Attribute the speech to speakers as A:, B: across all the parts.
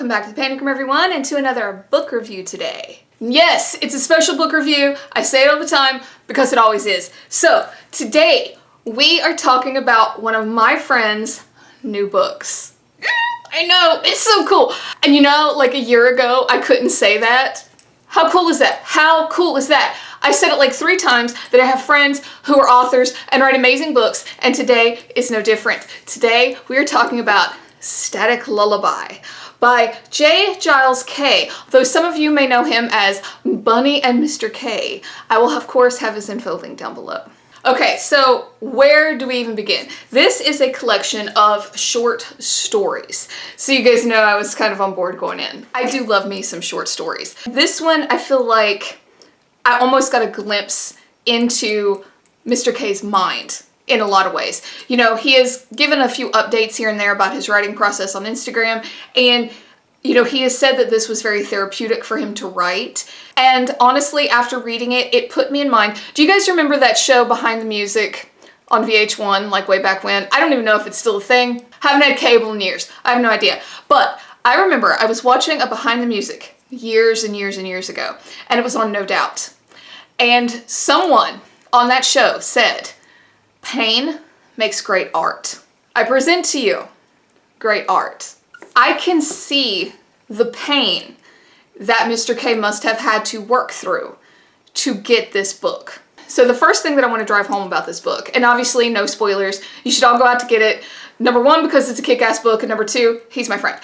A: welcome back to the Panic Room, everyone, and to another book review today. Yes, it's a special book review. I say it all the time because it always is. So, today we are talking about one of my friend's new books. I know, it's so cool. And you know, like a year ago, I couldn't say that. How cool is that? How cool is that? I said it like 3 times that I have friends who are authors and write amazing books, and today is no different. Today we are talking about Static Lullaby by J. Giles K, though some of you may know him as Bunny and Mr. K. I will of course have his info link down below. Okay, so where do we even begin? This is a collection of short stories. So you guys know I was kind of on board going in. I do love me some short stories. This one, I feel like I almost got a glimpse into Mr. K's mind in a lot of ways. You know, he has given a few updates here and there about his writing process on Instagram, and you know, he has said that this was very therapeutic for him to write. And honestly, after reading it, it put me in mind. Do you guys remember that show Behind the Music on VH1, like way back when? I don't even know if it's still a thing. Haven't had cable in years. I have no idea. But I remember I was watching a Behind the Music years and years and years ago, and it was on No Doubt. And someone on that show said, "Pain makes great art." I present to you great art. I can see the pain that Mr. K must have had to work through to get this book. So the first thing that I want to drive home about this book, and obviously no spoilers, you should all go out to get it. Number 1, because it's a kick-ass book, and number 2, he's my friend.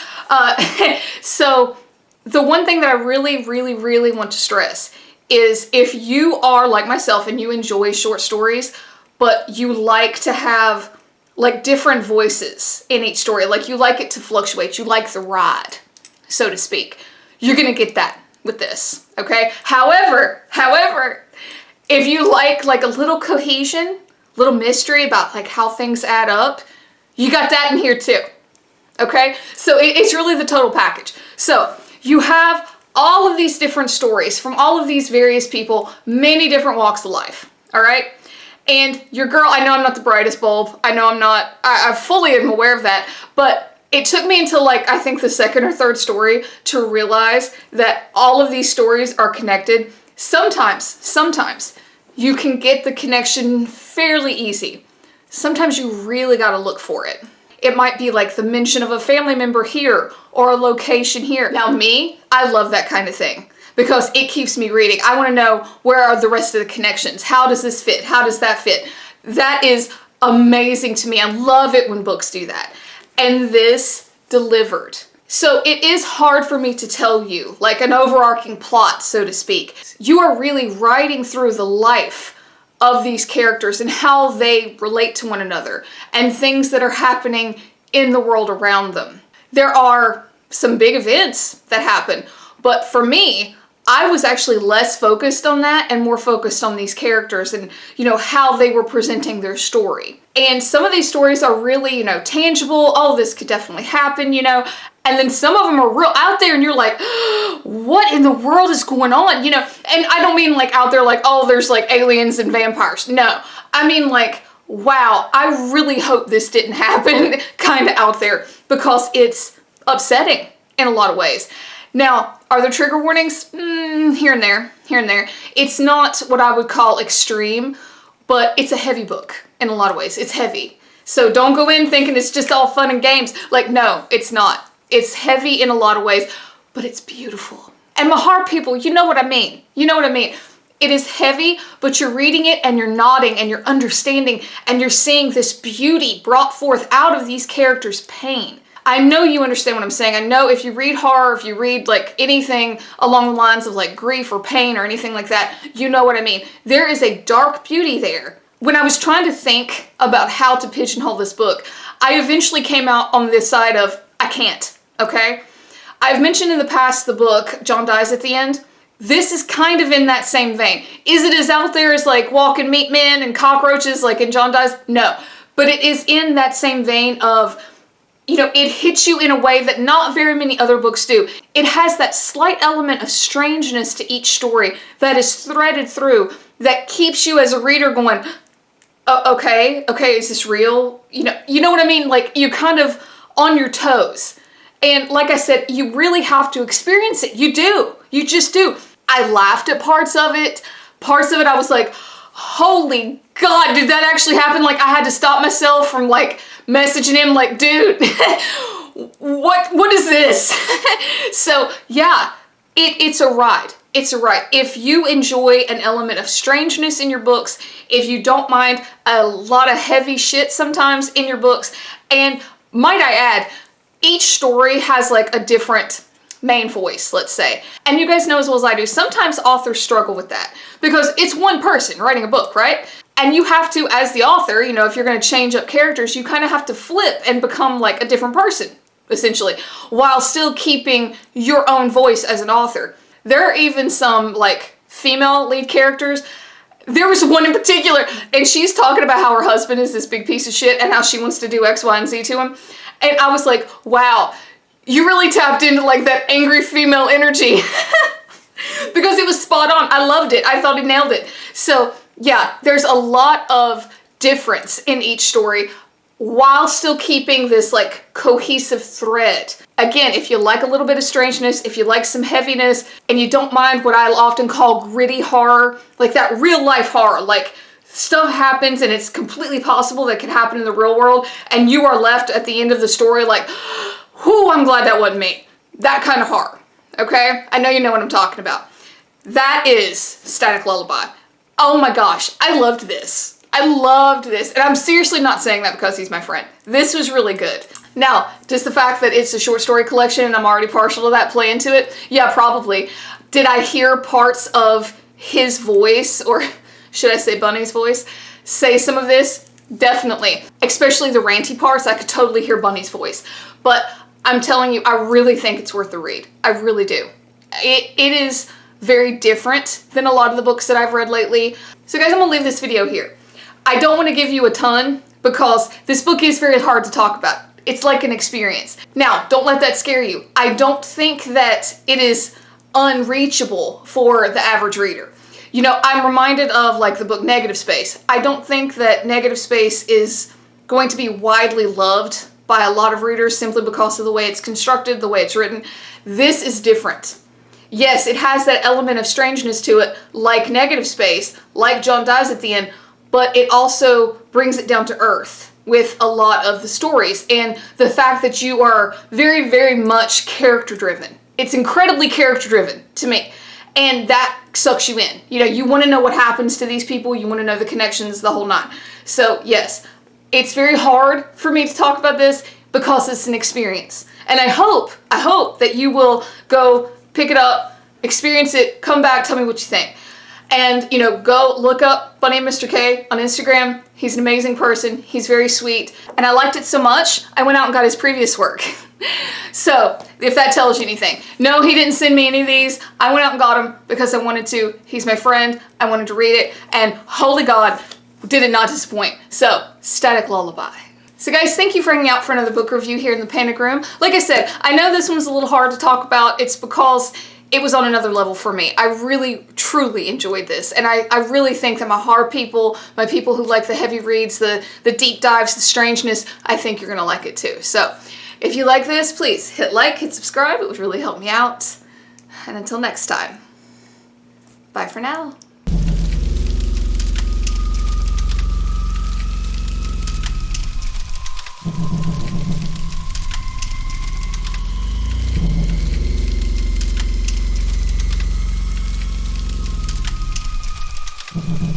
A: So the one thing that I really want to stress is if you are like myself and you enjoy short stories, but you like to have like different voices in each story, like you like it to fluctuate, you like the ride, so to speak, you're gonna get that with this, okay? However, if you like a little cohesion, little mystery about like how things add up, you got that in here too, okay? So it's really the total package. So you have all of these different stories from all of these various people, many different walks of life, all right? And your girl, I know I'm not the brightest bulb. I know I'm not, I fully am aware of that, but it took me until like, I think the 2nd or 3rd story to realize that all of these stories are connected. Sometimes you can get the connection fairly easy. Sometimes you really gotta look for it. It might be like the mention of a family member here or a location here. Now me, I love that kind of thing, because it keeps me reading. I want to know, where are the rest of the connections? How does this fit? How does that fit? That is amazing to me. I love it when books do that. And this delivered. So it is hard for me to tell you, like an overarching plot, so to speak. You are really riding through the life of these characters and how they relate to one another and things that are happening in the world around them. There are some big events that happen, but for me, I was actually less focused on that and more focused on these characters and, you know, how they were presenting their story. And some of these stories are really, you know, tangible. Oh, this could definitely happen, you know. And then some of them are real out there and you're like, what in the world is going on? You know, and I don't mean like out there like, oh, there's like aliens and vampires. No, I mean like, wow, I really hope this didn't happen kind of out there, because it's upsetting in a lot of ways. Now, are there trigger warnings? Here and there. It's not what I would call extreme, but it's a heavy book in a lot of ways. It's heavy. So don't go in thinking it's just all fun and games. Like, no, it's not. It's heavy in a lot of ways, but it's beautiful. And my heart people, you know what I mean. You know what I mean. It is heavy, but you're reading it and you're nodding and you're understanding and you're seeing this beauty brought forth out of these characters' pain. I know you understand what I'm saying. I know if you read horror, if you read like anything along the lines of like grief or pain or anything like that, you know what I mean. There is a dark beauty there. When I was trying to think about how to pigeonhole this book, I eventually came out on this side of, I can't, okay? I've mentioned in the past the book, John Dies at the End. This is kind of in that same vein. Is it as out there as like Walking Meat Men and cockroaches like in John Dies? No, but it is in that same vein of, you know, it hits you in a way that not very many other books do. It has that slight element of strangeness to each story that is threaded through, that keeps you as a reader going, okay, is this real? You know what I mean? Like, you kind of on your toes. And like I said, you really have to experience it. You do. You just do. I laughed at parts of it. Parts of it I was like, holy God, did that actually happen? Like I had to stop myself from like messaging him like, dude, what is this? So yeah, it's a ride. It's a ride. If you enjoy an element of strangeness in your books, if you don't mind a lot of heavy shit sometimes in your books, and might I add, each story has like a different main voice, let's say. And you guys know as well as I do, sometimes authors struggle with that because it's one person writing a book, right? And you have to, as the author, you know, if you're going to change up characters, you kind of have to flip and become like a different person, essentially, while still keeping your own voice as an author. There are even some like female lead characters. There was one in particular, and she's talking about how her husband is this big piece of shit and how she wants to do X, Y, and Z to him. And I was like, wow, you really tapped into like that angry female energy because it was spot on. I loved it. I thought he nailed it. So yeah, there's a lot of difference in each story while still keeping this like cohesive thread. Again, if you like a little bit of strangeness, if you like some heaviness, and you don't mind what I often call gritty horror, like that real life horror, like stuff happens and it's completely possible that could happen in the real world, and you are left at the end of the story like, whew, I'm glad that wasn't me. That kind of horror, okay? I know you know what I'm talking about. That is Static Lullaby. Oh my gosh, I loved this. I loved this, and I'm seriously not saying that because he's my friend. This was really good. Now, does the fact that it's a short story collection and I'm already partial to that play into it? Yeah, probably. Did I hear parts of his voice, or should I say Bunny's voice, say some of this? Definitely. Especially the ranty parts, I could totally hear Bunny's voice. But I'm telling you, I really think it's worth the read. I really do. It is very different than a lot of the books that I've read lately. So guys, I'm gonna leave this video here. I don't want to give you a ton because this book is very hard to talk about. It's like an experience. Now, don't let that scare you. I don't think that it is unreachable for the average reader. You know, I'm reminded of like the book Negative Space. I don't think that Negative Space is going to be widely loved by a lot of readers simply because of the way it's constructed, the way it's written. This is different. Yes, it has that element of strangeness to it, like Negative Space, like John dies at the end, but it also brings it down to earth with a lot of the stories and the fact that you are very, very much character driven. It's incredibly character driven to me, and that sucks you in. You know, you want to know what happens to these people, you want to know the connections, the whole nine. So yes, it's very hard for me to talk about this because it's an experience. And I hope that you will go pick it up, experience it, come back, tell me what you think. And, you know, go look up Bunny and Mr. K on Instagram. He's an amazing person. He's very sweet. And I liked it so much, I went out and got his previous work. So, if that tells you anything. No, he didn't send me any of these. I went out and got them because I wanted to. He's my friend. I wanted to read it. And holy God, did it not disappoint. So, Static Lullaby. So guys, thank you for hanging out for another book review here in the Panic Room. Like I said, I know this one's a little hard to talk about. It's because it was on another level for me. I really, truly enjoyed this. And I really think that my horror people, my people who like the heavy reads, the deep dives, the strangeness, I think you're gonna like it too. So if you like this, please hit like, hit subscribe. It would really help me out. And until next time, bye for now.
B: Mm-hmm.